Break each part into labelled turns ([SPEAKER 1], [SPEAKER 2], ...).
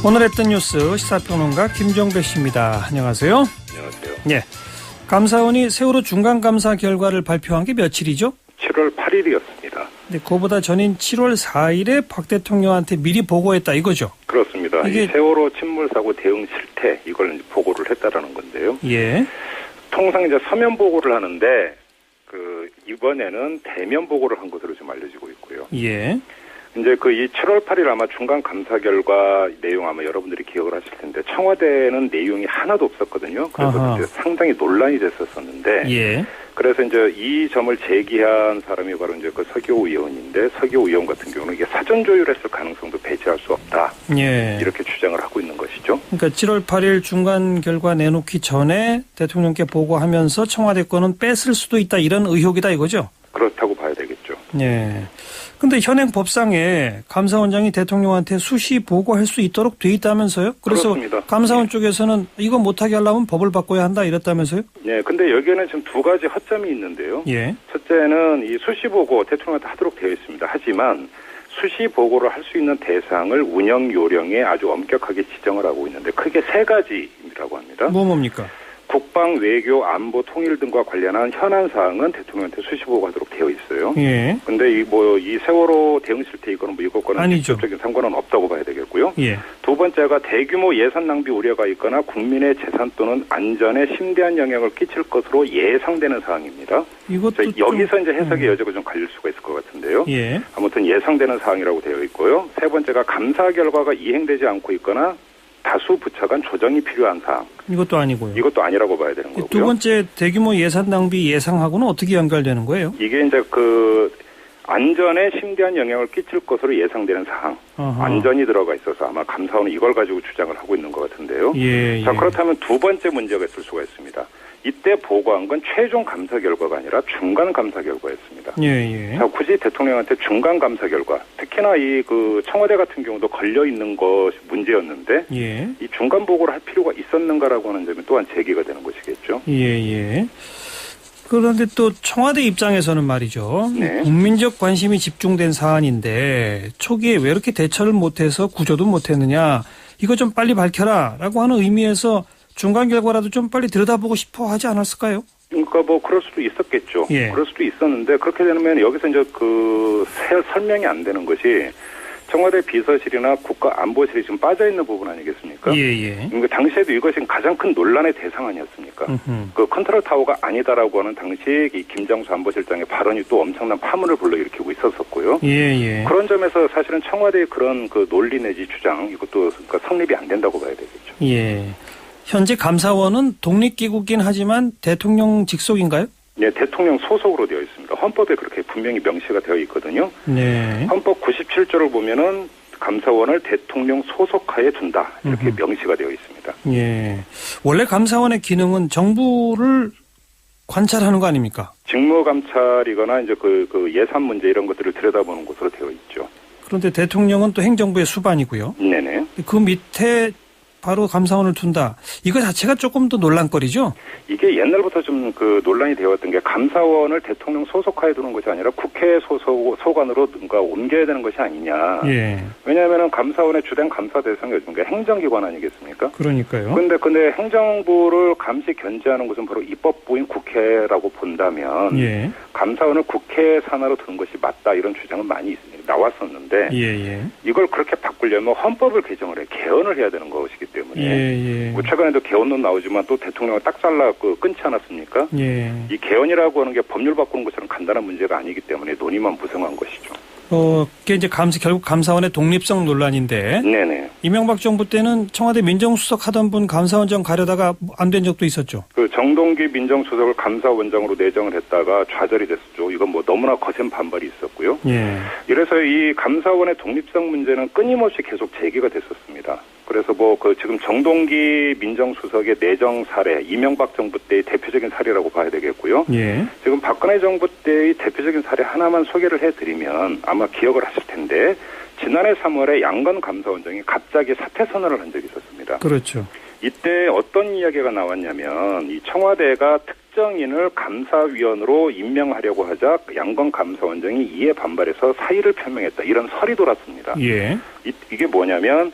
[SPEAKER 1] 오늘 했던 뉴스 시사평론가 김종배 씨입니다. 안녕하세요.
[SPEAKER 2] 안녕하세요.
[SPEAKER 1] 예, 감사원이 세월호 중간감사 결과를 발표한 게 며칠이죠?
[SPEAKER 2] 7월 8일이었습니다.
[SPEAKER 1] 네, 그보다 전인 7월 4일에 박 대통령한테 미리 보고했다 이거죠?
[SPEAKER 2] 그렇습니다.
[SPEAKER 1] 이게
[SPEAKER 2] 이 세월호 침몰사고 대응 실태 이걸 이제 보고를 했다라는 건데요.
[SPEAKER 1] 예.
[SPEAKER 2] 통상 이제 서면 보고를 하는데 이번에는 대면 보고를 한 것으로 좀 알려지고 있고요.
[SPEAKER 1] 예.
[SPEAKER 2] 이제 이 7월 8일 아마 중간 감사 결과 내용 아마 여러분들이 기억을 하실 텐데 청와대는 내용이 하나도 없었거든요. 그래서 이제 상당히 논란이 됐었는데.
[SPEAKER 1] 예.
[SPEAKER 2] 그래서 이제 이 점을 제기한 사람이 바로 이제 서기호 의원인데 서기호 의원 같은 경우는 이게 사전 조율했을 가능성도 배제할 수 없다.
[SPEAKER 1] 예.
[SPEAKER 2] 이렇게 주장을 하고 있는 것이죠.
[SPEAKER 1] 그러니까 7월 8일 중간 결과 내놓기 전에 대통령께 보고하면서 청와대 거는 뺐을 수도 있다 이런 의혹이다 이거죠?
[SPEAKER 2] 그렇다고 봐야 되겠죠.
[SPEAKER 1] 예. 근데 현행 법상에 감사원장이 대통령한테 수시 보고할 수 있도록 돼 있다면서요? 그래서
[SPEAKER 2] 그렇습니다.
[SPEAKER 1] 감사원 쪽에서는 이거 못하게 하려면 법을 바꿔야 한다 이랬다면서요?
[SPEAKER 2] 네, 근데 여기에는 지금 두 가지 허점이 있는데요.
[SPEAKER 1] 예.
[SPEAKER 2] 첫째는 이 수시 보고 대통령한테 하도록 되어 있습니다. 하지만 수시 보고를 할 수 있는 대상을 운영 요령에 아주 엄격하게 지정을 하고 있는데 크게 세 가지라고 합니다.
[SPEAKER 1] 뭡니까?
[SPEAKER 2] 국방, 외교, 안보, 통일 등과 관련한 현안 사항은 대통령한테 수시 보고하도록 되어 있어요.
[SPEAKER 1] 예.
[SPEAKER 2] 근데 이 세월호 대응 실태 이거는 이것과는 직접적인 상관은 없다고 봐야 되겠고요.
[SPEAKER 1] 예.
[SPEAKER 2] 두 번째가 대규모 예산 낭비 우려가 있거나 국민의 재산 또는 안전에 심대한 영향을 끼칠 것으로 예상되는 사항입니다.
[SPEAKER 1] 이것도
[SPEAKER 2] 여기서 이제 해석의 여지가 좀 갈릴 수가 있을 것 같은데요.
[SPEAKER 1] 예.
[SPEAKER 2] 아무튼 예상되는 사항이라고 되어 있고요. 세 번째가 감사 결과가 이행되지 않고 있거나 다수 부처 간 조정이 필요한 사항.
[SPEAKER 1] 이것도 아니고요.
[SPEAKER 2] 이것도 아니라고 봐야 되는 거고요.
[SPEAKER 1] 두 번째 대규모 예산 낭비 예상하고는 어떻게 연결되는 거예요?
[SPEAKER 2] 이게 이제 안전에 심대한 영향을 끼칠 것으로 예상되는 사항.
[SPEAKER 1] 어허.
[SPEAKER 2] 안전이 들어가 있어서 아마 감사원은 이걸 가지고 주장을 하고 있는 것 같은데요.
[SPEAKER 1] 예.
[SPEAKER 2] 자, 그렇다면 두 번째 문제가 있을 수가 있습니다. 이때 보고한 건 최종 감사 결과가 아니라 중간 감사 결과였습니다.
[SPEAKER 1] 예.
[SPEAKER 2] 자, 굳이 대통령한테 중간 감사 결과, 특히나 청와대 같은 경우도 걸려 있는 것이 문제였는데,
[SPEAKER 1] 예.
[SPEAKER 2] 이 중간 보고를 할 필요가 있었는가라고 하는 점이 또한 제기가 되는 것이겠죠.
[SPEAKER 1] 예. 그런데 또 청와대 입장에서는 말이죠.
[SPEAKER 2] 네.
[SPEAKER 1] 국민적 관심이 집중된 사안인데 초기에 왜 이렇게 대처를 못해서 구조도 못했느냐. 이거 좀 빨리 밝혀라라고 하는 의미에서 중간 결과라도 좀 빨리 들여다보고 싶어 하지 않았을까요?
[SPEAKER 2] 그러니까 그럴 수도 있었겠죠.
[SPEAKER 1] 예.
[SPEAKER 2] 그럴 수도 있었는데 그렇게 되면 여기서 이제 설명이 안 되는 것이 청와대 비서실이나 국가안보실이 지금 빠져 있는 부분 아니겠습니까?
[SPEAKER 1] 예.
[SPEAKER 2] 그러니까 당시에도 이것이 가장 큰 논란의 대상 아니었습니까? 컨트롤 타워가 아니다라고 하는 당시 이 김정수 안보실장의 발언이 또 엄청난 파문을 불러일으키고 있었었고요.
[SPEAKER 1] 예.
[SPEAKER 2] 그런 점에서 사실은 청와대의 그런 논리 내지 주장 이것도 그러니까 성립이 안 된다고 봐야 되겠죠.
[SPEAKER 1] 예. 현재 감사원은 독립기구긴 하지만 대통령 직속인가요?
[SPEAKER 2] 네, 대통령 소속으로 되어 있습니다. 헌법에 그렇게 분명히 명시가 되어 있거든요.
[SPEAKER 1] 네.
[SPEAKER 2] 헌법 97조를 보면은 감사원을 대통령 소속하에 둔다 이렇게 명시가 되어 있습니다.
[SPEAKER 1] 예. 원래 감사원의 기능은 정부를 관찰하는 거 아닙니까?
[SPEAKER 2] 직무 감찰이거나 이제 예산 문제 이런 것들을 들여다보는 곳으로 되어 있죠.
[SPEAKER 1] 그런데 대통령은 또 행정부의 수반이고요.
[SPEAKER 2] 네네.
[SPEAKER 1] 그 밑에 바로 감사원을 둔다. 이거 자체가 조금 더 논란거리죠?
[SPEAKER 2] 이게 옛날부터 좀 논란이 되었던 게 감사원을 대통령 소속하에 두는 것이 아니라 국회 소관으로 뭔가 옮겨야 되는 것이 아니냐.
[SPEAKER 1] 예.
[SPEAKER 2] 왜냐하면 감사원의 주된 감사 대상이 행정기관 아니겠습니까?
[SPEAKER 1] 그러니까요.
[SPEAKER 2] 근데 행정부를 감시 견제하는 것은 바로 입법부인 국회라고 본다면
[SPEAKER 1] 예.
[SPEAKER 2] 감사원을 국회 산하로 두는 것이 맞다 이런 주장은 많이 나왔었는데
[SPEAKER 1] 예.
[SPEAKER 2] 이걸 그렇게 바꾸려면 헌법을 개정을 개헌을 해야 되는 것이기 때문에
[SPEAKER 1] 예.
[SPEAKER 2] 최근에도 개헌론 나오지만 또 대통령을 딱 잘라 끊지 않았습니까?
[SPEAKER 1] 예.
[SPEAKER 2] 이 개헌이라고 하는 게 법률 바꾸는 것처럼 간단한 문제가 아니기 때문에 논의만 무성한 것이죠.
[SPEAKER 1] 그게 이제 결국 감사원의 독립성 논란인데.
[SPEAKER 2] 네네.
[SPEAKER 1] 이명박 정부 때는 청와대 민정수석 하던 분 감사원장 가려다가 안 된 적도 있었죠.
[SPEAKER 2] 정동기 민정수석을 감사원장으로 내정을 했다가 좌절이 됐었죠. 이건 너무나 거센 반발이 있었고요.
[SPEAKER 1] 예.
[SPEAKER 2] 이래서 이 감사원의 독립성 문제는 끊임없이 계속 제기가 됐었습니다. 그래서 지금 정동기 민정수석의 내정 사례, 이명박 정부 때의 대표적인 사례라고 봐야 되겠고요.
[SPEAKER 1] 예.
[SPEAKER 2] 지금 박근혜 정부 때의 대표적인 사례 하나만 소개를 해드리면 아마 기억을 하실 텐데 지난해 3월에 양건 감사원장이 갑자기 사퇴 선언을 한 적이 있었습니다.
[SPEAKER 1] 그렇죠.
[SPEAKER 2] 이때 어떤 이야기가 나왔냐면 이 청와대가 특정인을 감사위원으로 임명하려고 하자 양건 감사원장이 이에 반발해서 사의를 표명했다. 이런 설이 돌았습니다.
[SPEAKER 1] 예.
[SPEAKER 2] 이게 뭐냐면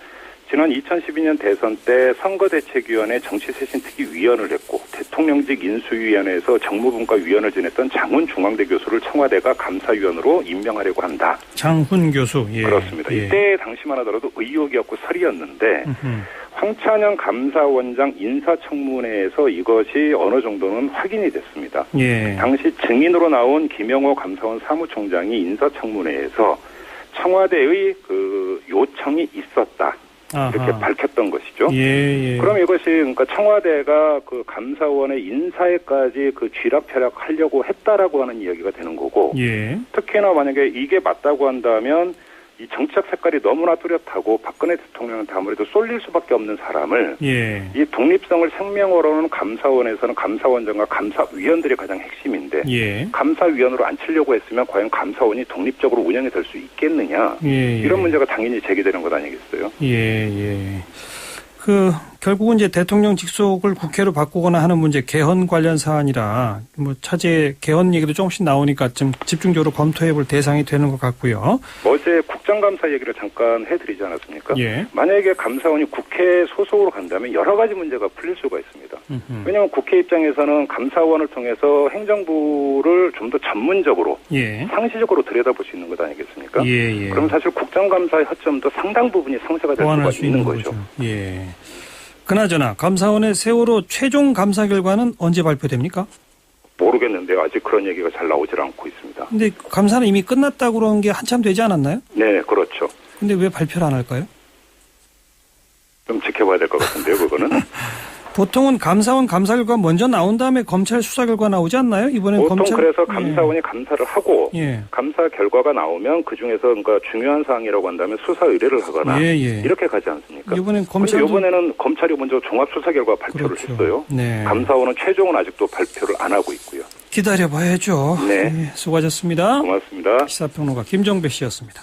[SPEAKER 2] 지난 2012년 대선 때 선거대책위원회 정치쇄신특위위원을 했고 대통령직 인수위원회에서 정무분과 위원을 지냈던 장훈 중앙대 교수를 청와대가 감사위원으로 임명하려고 한다.
[SPEAKER 1] 장훈 교수. 예.
[SPEAKER 2] 그렇습니다.
[SPEAKER 1] 예.
[SPEAKER 2] 이때 당시만 하더라도 의혹이었고 설이었는데 황찬영 감사원장 인사청문회에서 이것이 어느 정도는 확인이 됐습니다.
[SPEAKER 1] 예.
[SPEAKER 2] 당시 증인으로 나온 김영호 감사원 사무총장이 인사청문회에서 청와대의 그 요청이 있었다. 이렇게
[SPEAKER 1] 아하.
[SPEAKER 2] 밝혔던 것이죠.
[SPEAKER 1] 예, 예.
[SPEAKER 2] 그럼 이것이 그러니까 청와대가 그 감사원의 인사에까지 그 쥐락펴락하려고 했다라고 하는 이야기가 되는 거고,
[SPEAKER 1] 예.
[SPEAKER 2] 특히나 만약에 이게 맞다고 한다면 이 정치적 색깔이 너무나 뚜렷하고 박근혜 대통령한테 아무래도 쏠릴 수밖에 없는 사람을
[SPEAKER 1] 예.
[SPEAKER 2] 이 독립성을 생명으로는 감사원에서는 감사원장과 감사위원들이 가장 핵심인데
[SPEAKER 1] 예.
[SPEAKER 2] 감사위원으로 앉히려고 했으면 과연 감사원이 독립적으로 운영이 될 수 있겠느냐
[SPEAKER 1] 예. 예.
[SPEAKER 2] 이런 문제가 당연히 제기되는 것 아니겠어요?
[SPEAKER 1] 예, 예. 결국은 이제 대통령 직속을 국회로 바꾸거나 하는 문제 개헌 관련 사안이라 뭐 차제 개헌 얘기도 조금씩 나오니까 좀 집중적으로 검토해 볼 대상이 되는 것 같고요.
[SPEAKER 2] 어제 국정감사 얘기를 잠깐 해드리지 않았습니까?
[SPEAKER 1] 예.
[SPEAKER 2] 만약에 감사원이 국회 소속으로 간다면 여러 가지 문제가 풀릴 수가 있습니다. 왜냐하면 국회 입장에서는 감사원을 통해서 행정부를 좀 더 전문적으로
[SPEAKER 1] 예.
[SPEAKER 2] 상시적으로 들여다볼 수 있는 것 아니겠습니까?
[SPEAKER 1] 예, 예.
[SPEAKER 2] 그럼 사실 국정감사의 허점도 상당 부분이 상쇄가 될 수가
[SPEAKER 1] 보완할 수
[SPEAKER 2] 있는
[SPEAKER 1] 있는
[SPEAKER 2] 거죠.
[SPEAKER 1] 예. 그나저나 감사원의 세월호 최종 감사 결과는 언제 발표됩니까?
[SPEAKER 2] 모르겠는데요. 아직 그런 얘기가 잘 나오질 않고 있습니다.
[SPEAKER 1] 근데 감사는 이미 끝났다고 그런 게 한참 되지 않았나요?
[SPEAKER 2] 네, 그렇죠.
[SPEAKER 1] 근데 왜 발표를 안 할까요?
[SPEAKER 2] 좀 지켜봐야 될 것 같은데요, 그거는.
[SPEAKER 1] 보통은 감사원 감사 결과 먼저 나온 다음에 검찰 수사 결과 나오지 않나요? 이번엔
[SPEAKER 2] 보통
[SPEAKER 1] 검찰
[SPEAKER 2] 그래서 감사원이 감사를 하고
[SPEAKER 1] 예.
[SPEAKER 2] 감사 결과가 나오면 그중에서 그러니까 중요한 사항이라고 한다면 수사 의뢰를 하거나
[SPEAKER 1] 예, 예.
[SPEAKER 2] 이렇게 가지 않습니까?
[SPEAKER 1] 이번엔
[SPEAKER 2] 그런데
[SPEAKER 1] 검찰도
[SPEAKER 2] 이번에는 검찰이 먼저 종합수사 결과 발표를
[SPEAKER 1] 그렇죠.
[SPEAKER 2] 했어요.
[SPEAKER 1] 네.
[SPEAKER 2] 감사원은 최종은 아직도 발표를 안 하고 있고요.
[SPEAKER 1] 기다려봐야죠.
[SPEAKER 2] 네.
[SPEAKER 1] 예, 수고하셨습니다.
[SPEAKER 2] 고맙습니다.
[SPEAKER 1] 시사평론가 김정배 씨였습니다.